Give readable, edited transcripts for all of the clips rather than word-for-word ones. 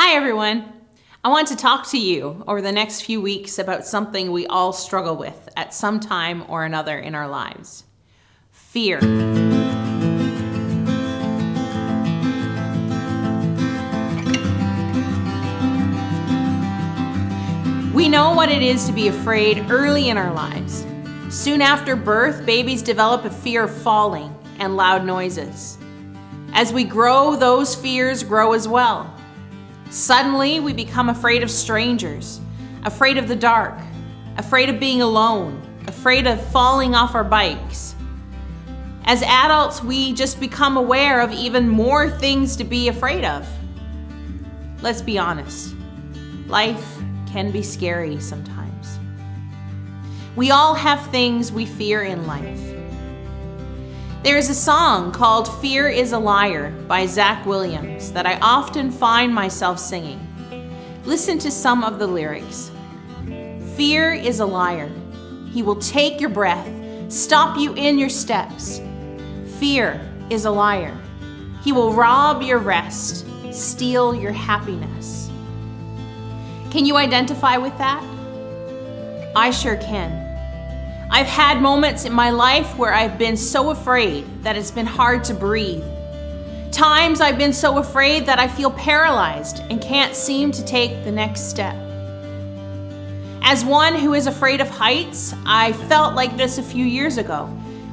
Hi, everyone. I want to talk to you over the next few weeks about something we all struggle with at some time or another in our lives: fear. We know what it is to be afraid early in our lives. Soon after birth, babies develop a fear of falling and loud noises. As we grow, those fears grow as well. Suddenly, we become afraid of strangers, afraid of the dark, afraid of being alone, afraid of falling off our bikes. As adults, we just become aware of even more things to be afraid of. Let's be honest, life can be scary sometimes. We all have things we fear in life. There is a song called "Fear is a Liar" by Zach Williams that I often find myself singing. Listen to some of the lyrics. Fear is a liar. He will take your breath, stop you in your steps. Fear is a liar. He will rob your rest, steal your happiness. Can you identify with that? I sure can. I've had moments in my life where I've been so afraid that it's been hard to breathe. Times I've been so afraid that I feel paralyzed and can't seem to take the next step. As one who is afraid of heights, I felt like this a few years ago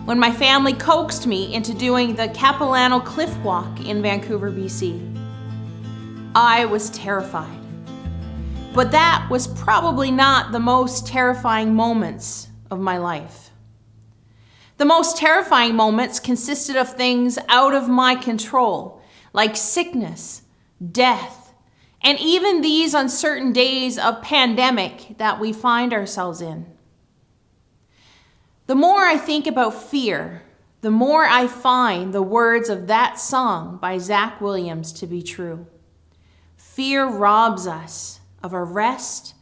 when my family coaxed me into doing the Capilano Cliff Walk in Vancouver, BC. I was terrified. But that was probably not the most terrifying moments of my life. The most terrifying moments consisted of things out of my control, like sickness, death, and even these uncertain days of pandemic that we find ourselves in. The more I think about fear, the more I find the words of that song by Zach Williams to be true. Fear robs us of our rest,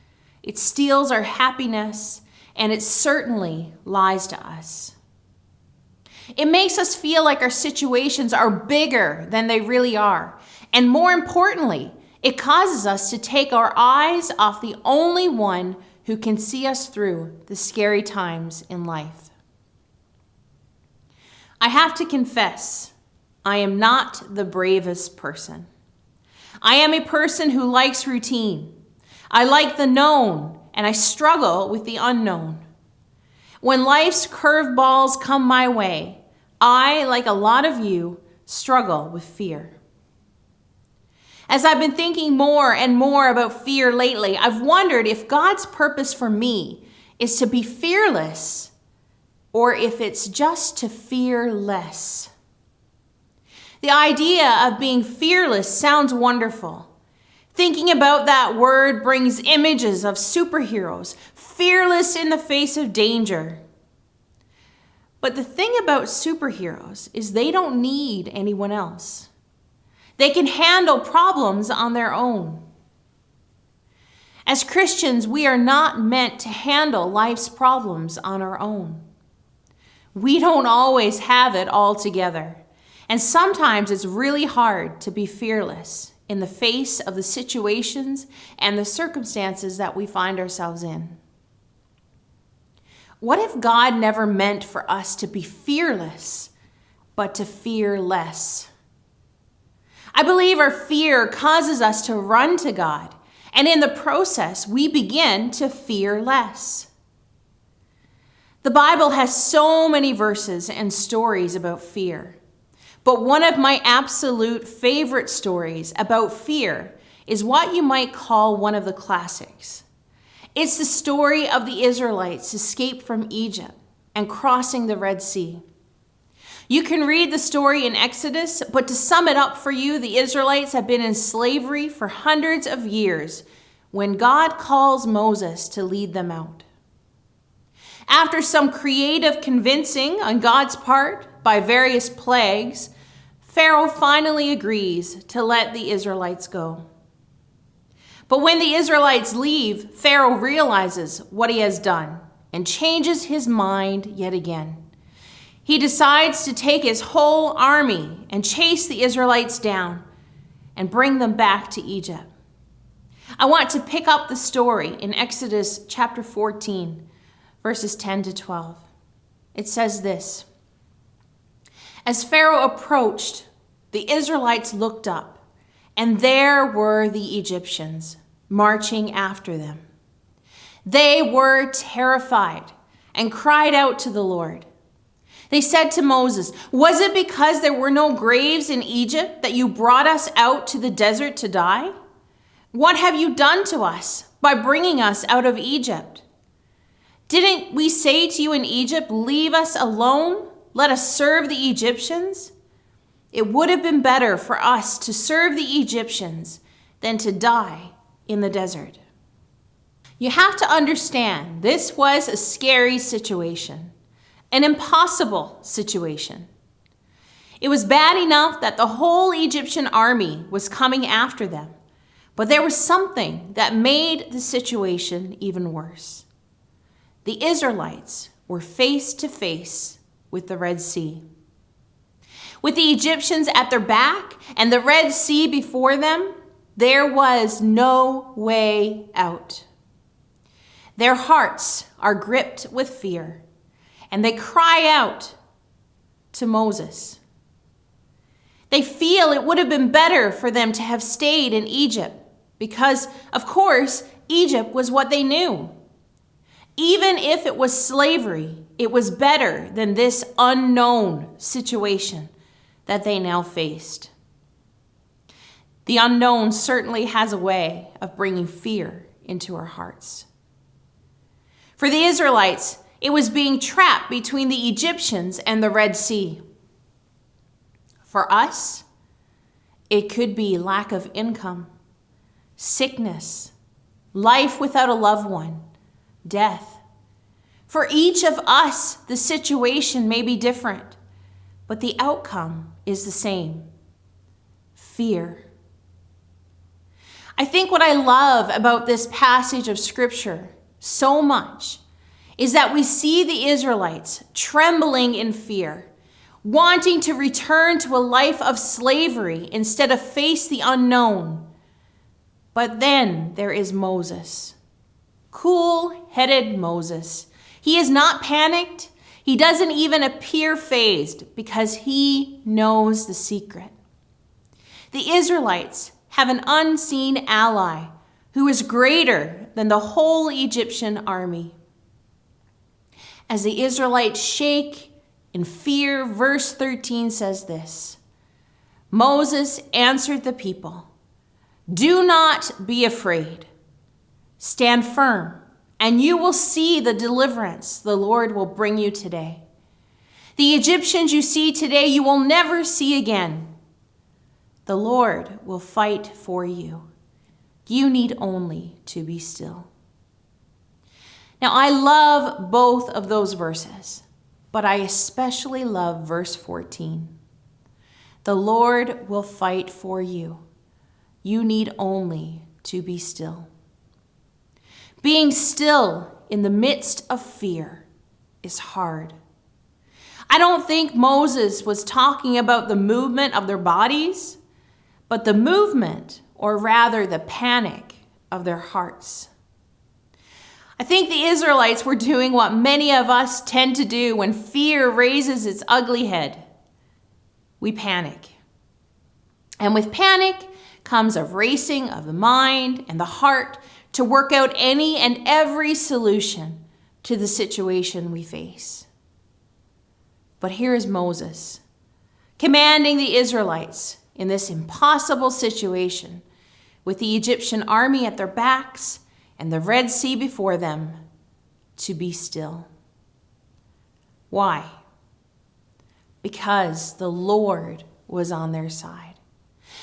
it steals our happiness, and it certainly lies to us. It makes us feel like our situations are bigger than they really are. And more importantly, it causes us to take our eyes off the only one who can see us through the scary times in life. I have to confess, I am not the bravest person. I am a person who likes routine. I like the known, and I struggle with the unknown. When life's curveballs come my way, I, like a lot of you, struggle with fear. As I've been thinking more and more about fear lately, I've wondered if God's purpose for me is to be fearless or if it's just to fear less. The idea of being fearless sounds wonderful. Thinking about that word brings images of superheroes, fearless in the face of danger. But the thing about superheroes is they don't need anyone else. They can handle problems on their own. As Christians, we are not meant to handle life's problems on our own. We don't always have it all together, and sometimes it's really hard to be fearless in the face of the situations and the circumstances that we find ourselves in. What if God never meant for us to be fearless, but to fear less? I believe our fear causes us to run to God, and in the process, we begin to fear less. The Bible has so many verses and stories about fear. But one of my absolute favorite stories about fear is what you might call one of the classics. It's the story of the Israelites' escape from Egypt and crossing the Red Sea. You can read the story in Exodus, but to sum it up for you, the Israelites have been in slavery for hundreds of years when God calls Moses to lead them out. After some creative convincing on God's part by various plagues, Pharaoh finally agrees to let the Israelites go. But when the Israelites leave, Pharaoh realizes what he has done and changes his mind yet again. He decides to take his whole army and chase the Israelites down and bring them back to Egypt. I want to pick up the story in Exodus chapter 14, verses 10 to 12. It says this: As Pharaoh approached, the Israelites looked up, and there were the Egyptians marching after them. They were terrified and cried out to the Lord. They said to Moses, "Was it because there were no graves in Egypt that you brought us out to the desert to die? What have you done to us by bringing us out of Egypt? Didn't we say to you in Egypt, 'Leave us alone, let us serve the Egyptians'? It would have been better for us to serve the Egyptians than to die in the desert." You have to understand, this was a scary situation, an impossible situation. It was bad enough that the whole Egyptian army was coming after them, but there was something that made the situation even worse. The Israelites were face to face with the Red Sea. With the Egyptians at their back and the Red Sea before them, there was no way out. Their hearts are gripped with fear, and they cry out to Moses. They feel it would have been better for them to have stayed in Egypt because, of course, Egypt was what they knew. Even if it was slavery, it was better than this unknown situation that they now faced. The unknown certainly has a way of bringing fear into our hearts. For the Israelites, it was being trapped between the Egyptians and the Red Sea. For us, it could be lack of income, sickness, life without a loved one, death. For each of us, the situation may be different, but the outcome is the same: fear. I think what I love about this passage of Scripture so much is that we see the Israelites trembling in fear, wanting to return to a life of slavery instead of face the unknown. But then there is Moses, cool-headed Moses. He is not panicked. He doesn't even appear fazed because he knows the secret. The Israelites have an unseen ally who is greater than the whole Egyptian army. As the Israelites shake in fear, verse 13 says this: Moses answered the people, "Do not be afraid. Stand firm, and you will see the deliverance the Lord will bring you today. The Egyptians you see today, you will never see again. The Lord will fight for you. You need only to be still." Now, I love both of those verses, but I especially love verse 14. The Lord will fight for you. You need only to be still. Being still in the midst of fear is hard. I don't think Moses was talking about the movement of their bodies, but the movement, or rather the panic, of their hearts. I think the Israelites were doing what many of us tend to do when fear raises its ugly head. We panic. And with panic comes a racing of the mind and the heart to work out any and every solution to the situation we face. But here is Moses, commanding the Israelites in this impossible situation with the Egyptian army at their backs and the Red Sea before them, to be still. Why? Because the Lord was on their side.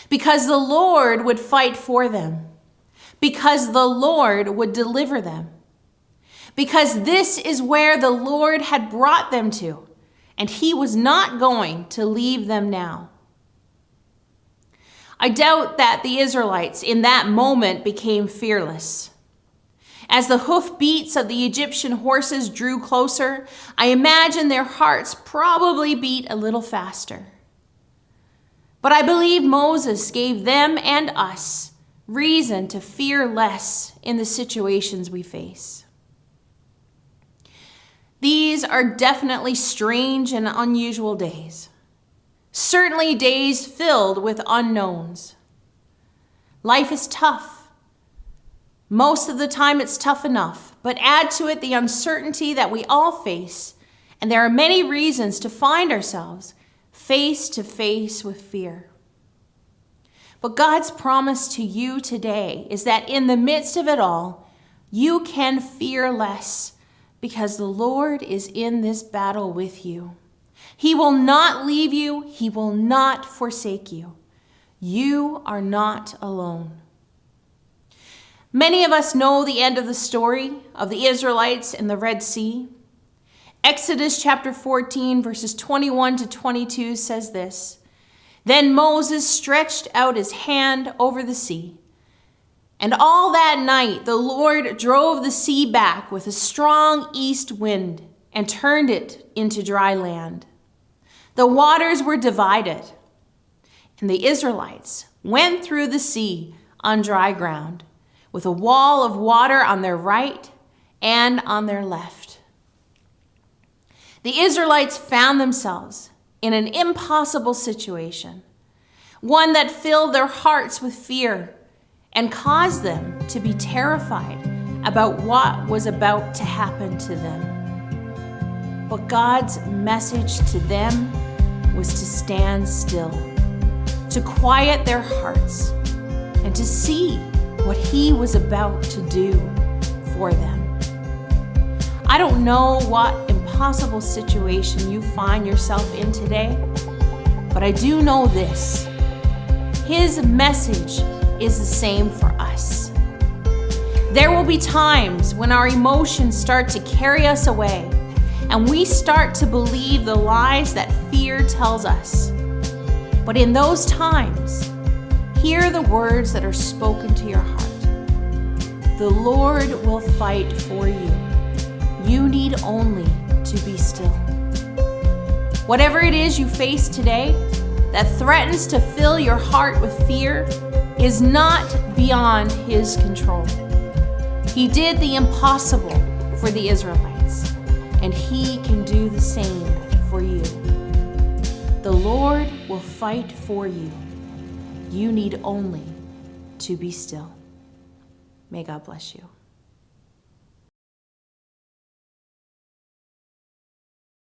Because the Lord would fight for them. Because the Lord would deliver them. Because this is where the Lord had brought them to, and he was not going to leave them now. I doubt that the Israelites in that moment became fearless. As the hoof beats of the Egyptian horses drew closer, I imagine their hearts probably beat a little faster. But I believe Moses gave them and us reason to fear less in the situations we face. These are definitely strange and unusual days. Certainly days filled with unknowns. Life is tough. Most of the time it's tough enough, but add to it the uncertainty that we all face, and there are many reasons to find ourselves face to face with fear. But God's promise to you today is that in the midst of it all, you can fear less because the Lord is in this battle with you. He will not leave you. He will not forsake you. You are not alone. Many of us know the end of the story of the Israelites in the Red Sea. Exodus chapter 14, verses 21 to 22 says this: Then Moses stretched out his hand over the sea, and all that night the Lord drove the sea back with a strong east wind and turned it into dry land. The waters were divided, and the Israelites went through the sea on dry ground, with a wall of water on their right and on their left. The Israelites found themselves in an impossible situation, one that filled their hearts with fear and caused them to be terrified about what was about to happen to them. But God's message to them was to stand still, to quiet their hearts, and to see what He was about to do for them. I don't know what impossible situation you find yourself in today, but I do know this: His message is the same for us. There will be times when our emotions start to carry us away and we start to believe the lies that fear tells us. But in those times, hear the words that are spoken to your heart. The Lord will fight for you. You need only to be still. Whatever it is you face today that threatens to fill your heart with fear is not beyond His control. He did the impossible for the Israelites, and He can do the same for you. The Lord will fight for you. You need only to be still. May God bless you.